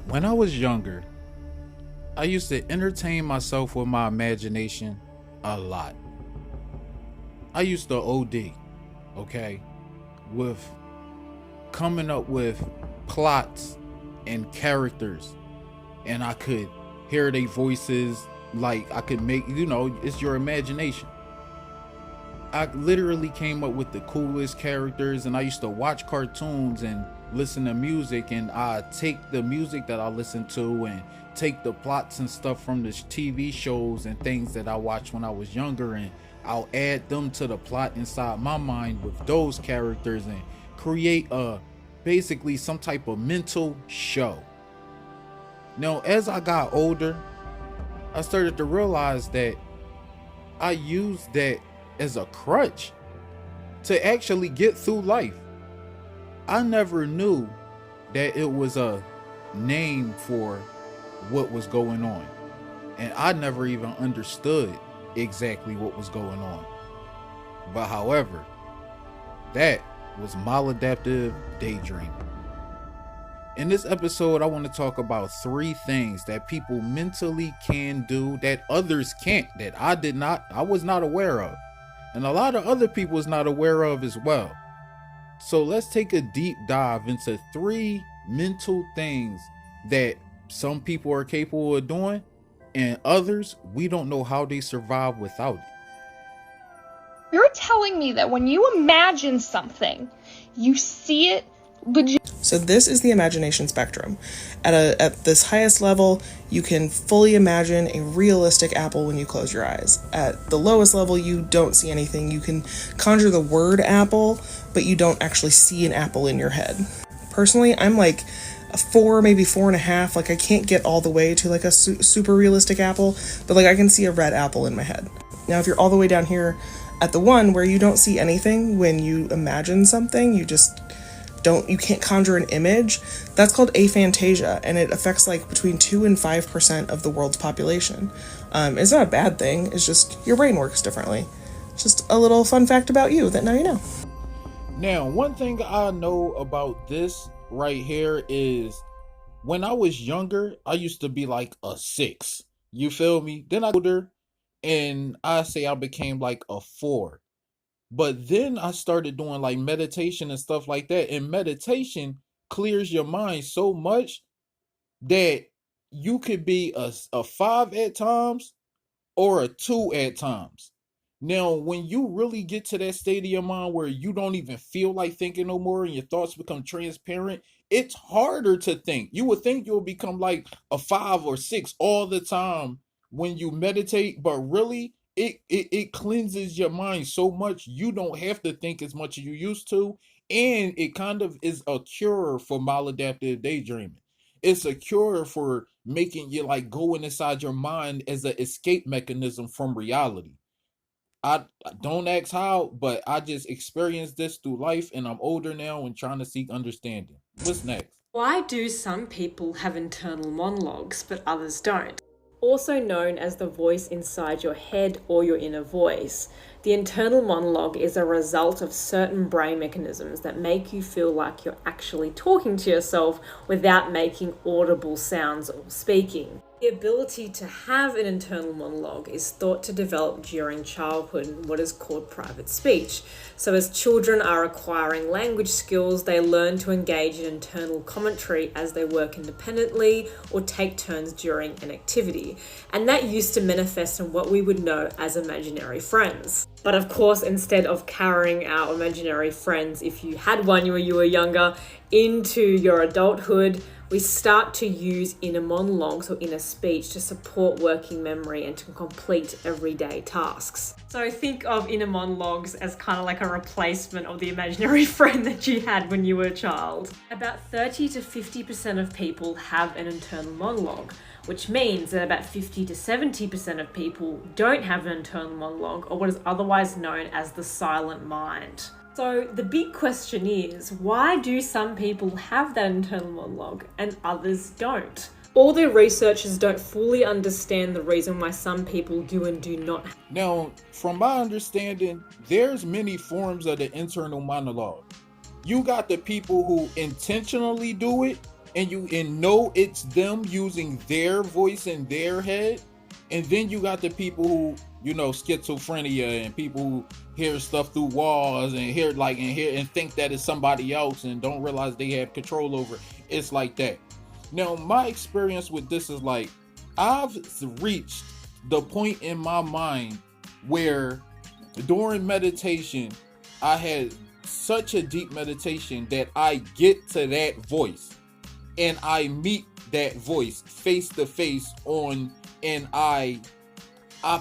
When I was younger, I used to entertain myself with my imagination a lot. I used to OD, okay, with coming up with plots and characters, and I could hear their voices. Like, I could make, it's your imagination. I literally came up with the coolest characters, and I used to watch cartoons and listen to music, and I take the music that I listen to and take the plots and stuff from the TV shows and things that I watched when I was younger, and I'll add them to the plot inside my mind with those characters and create basically some type of mental show. Now, as I got older, I started to realize that I used that as a crutch to actually get through life. I never knew that it was a name for what was going on, and I never even understood exactly what was going on. But however, that was maladaptive daydreaming. In this episode, I want to talk about 3 things that people mentally can do that others can't, that I was not aware of, and a lot of other people was not aware of as well. So let's take a deep dive into 3 mental things that some people are capable of doing, and others, we don't know how they survive without it. You're telling me that when you imagine something, you see it legit. So this is the imagination spectrum. At this highest level, you can fully imagine a realistic apple when you close your eyes. At the lowest level, you don't see anything. You can conjure the word apple, but you don't actually see an apple in your head. Personally, I'm like a 4, maybe 4.5. Like, I can't get all the way to like a super realistic apple, but like I can see a red apple in my head. Now, if you're all the way down here at the 1 where you don't see anything when you imagine something, you can't conjure an image, that's called aphantasia, and it affects like between 2 and 5% of the world's population. It's not a bad thing, it's just your brain works differently. It's just a little fun fact about you that now you know. Now, one thing I know about this right here is when I was younger, I used to be like a 6. You feel me? Then I got older, and I say I became like a 4. But then I started doing like meditation and stuff like that. And meditation clears your mind so much that you could be a 5 at times or a 2 at times. Now, when you really get to that state of your mind where you don't even feel like thinking no more and your thoughts become transparent, it's harder to think. You would think you'll become like a 5 or 6 all the time when you meditate, but really, it cleanses your mind so much you don't have to think as much as you used to, and it kind of is a cure for maladaptive daydreaming. It's a cure for making you like going inside your mind as an escape mechanism from reality. I don't ask how, but I just experienced this through life, and I'm older now and trying to seek understanding. What's next? Why do some people have internal monologues but others don't? Also known as the voice inside your head or your inner voice, the internal monologue is a result of certain brain mechanisms that make you feel like you're actually talking to yourself without making audible sounds or speaking. The ability to have an internal monologue is thought to develop during childhood in what is called private speech. So as children are acquiring language skills, they learn to engage in internal commentary as they work independently or take turns during an activity. And that used to manifest in what we would know as imaginary friends. But of course, instead of carrying our imaginary friends, if you had one when you were younger, into your adulthood, we start to use inner monologues or inner speech to support working memory and to complete everyday tasks. So think of inner monologues as kind of like a replacement of the imaginary friend that you had when you were a child. About 30 to 50% of people have an internal monologue, which means that about 50 to 70% of people don't have an internal monologue, or what is otherwise known as the silent mind. So the big question is, why do some people have that internal monologue and others don't? All the researchers don't fully understand the reason why some people do and do not. Now, from my understanding, there's many forms of the internal monologue. You got the people who intentionally do it, and know it's them using their voice in their head. And then you got the people who, schizophrenia, and people who hear stuff through walls and hear and think that it's somebody else and don't realize they have control over it. It's like that. Now, my experience with this is like, I've reached the point in my mind where during meditation, I had such a deep meditation that I get to that voice and I meet that voice face to face and I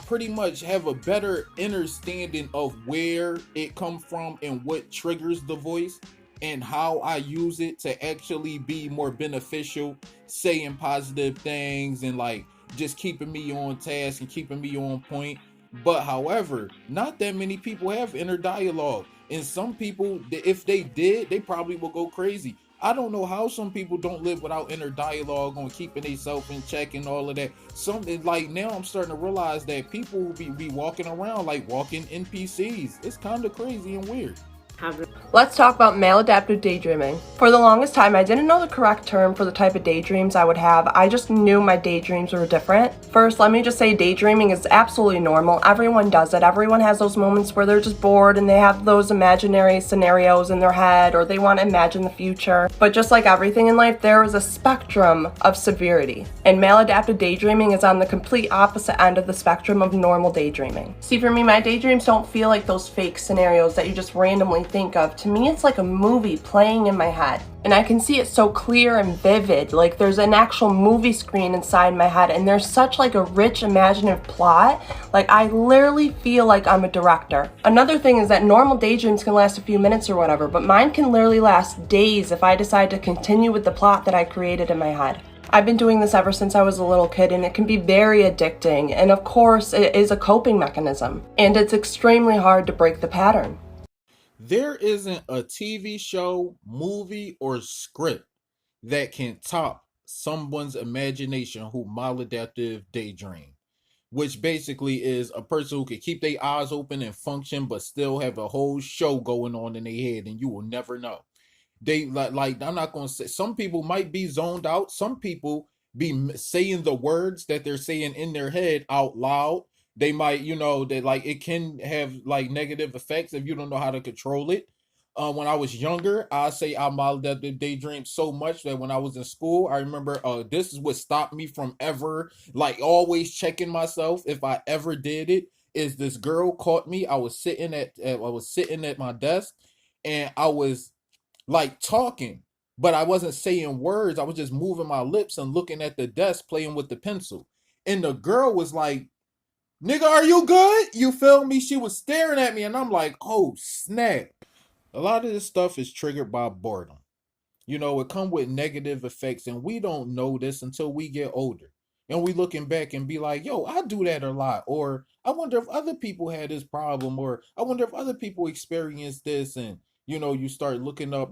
pretty much have a better understanding of where it comes from and what triggers the voice and how I use it to actually be more beneficial, saying positive things and like just keeping me on task and keeping me on point. But however, not that many people have inner dialogue. And some people, if they did, they probably will go crazy. I don't know how some people don't live without inner dialogue on keeping themselves in check and all of that. Something like now I'm starting to realize that people will be walking around like walking NPCs. It's kind of crazy and weird. Let's talk about maladaptive daydreaming. For the longest time, I didn't know the correct term for the type of daydreams I would have. I just knew my daydreams were different. First, let me just say daydreaming is absolutely normal. Everyone does it. Everyone has those moments where they're just bored and they have those imaginary scenarios in their head, or they want to imagine the future. But just like everything in life, there is a spectrum of severity. And maladaptive daydreaming is on the complete opposite end of the spectrum of normal daydreaming. See, for me, my daydreams don't feel like those fake scenarios that you just randomly think of. To me, it's like a movie playing in my head, and I can see it so clear and vivid, like there's an actual movie screen inside my head, and there's such like a rich imaginative plot. Like I literally feel like I'm a director. Another thing is that normal daydreams can last a few minutes or whatever, but mine can literally last days if I decide to continue with the plot that I created in my head. I've been doing this ever since I was a little kid, and it can be very addicting, and of course it is a coping mechanism, and it's extremely hard to break the pattern. There isn't a TV show, movie, or script that can top someone's imagination who maladaptive daydream, which basically is a person who can keep their eyes open and function, but still have a whole show going on in their head, and you will never know. They like I'm not going to say, some people might be zoned out. Some people be saying the words that they're saying in their head out loud. They might, they like it can have like negative effects if you don't know how to control it. When I was younger, I say I maladaptive daydream so much that when I was in school, I remember this is what stopped me from ever like always checking myself if I ever did it. Is this girl caught me? I was sitting at my desk, and I was like talking, but I wasn't saying words. I was just moving my lips and looking at the desk, playing with the pencil. And the girl was like, "Nigga, are you good?" You feel me? She was staring at me, and I'm like, oh, snap. A lot of this stuff is triggered by boredom. It come with negative effects, and we don't know this until we get older. And we looking back and be like, yo, I do that a lot. Or I wonder if other people had this problem, or I wonder if other people experience this. And, you start looking up,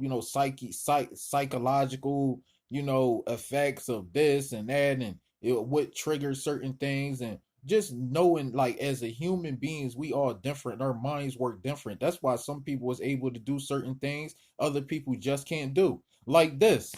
psychological, effects of this and that, and what triggers certain things. And just knowing, like, as a human beings, we all different. Our minds work different. That's why some people was able to do certain things other people just can't do. Like this.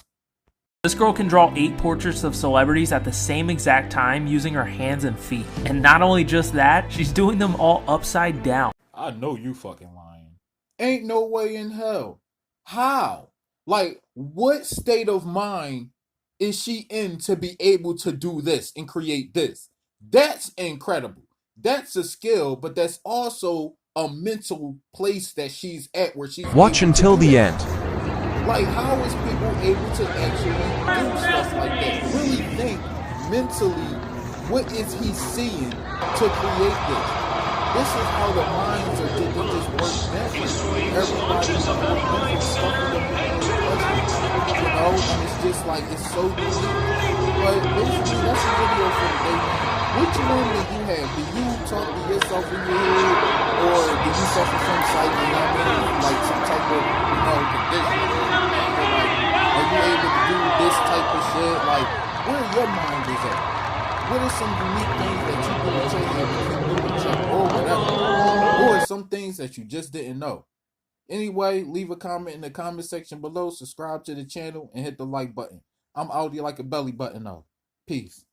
This girl can draw 8 portraits of celebrities at the same exact time using her hands and feet. And not only just that, she's doing them all upside down. I know you fucking lying. Ain't no way in hell. How? Like, what state of mind is she in to be able to do this and create this? That's incredible. That's a skill, but that's also a mental place that she's at where she's Watch until the end. Like, how is people able to actually do stuff like that? Really think mentally, what is he seeing to create this? This is how the minds are they just work different. Everybody's work different stuff in their mind, and it's just like, it's so deep. But basically, that's a video for the day. Which one do you have? Do you talk to yourself in your head, or do you suffer from like some type of, condition? Are you able to do this type of shit? Like, where your mind is at? What are some unique things that you do in your head that you do in check, or whatever? Or some things that you just didn't know? Anyway, leave a comment in the comment section below, subscribe to the channel, and hit the like button. I'm out here like a belly button though. Peace.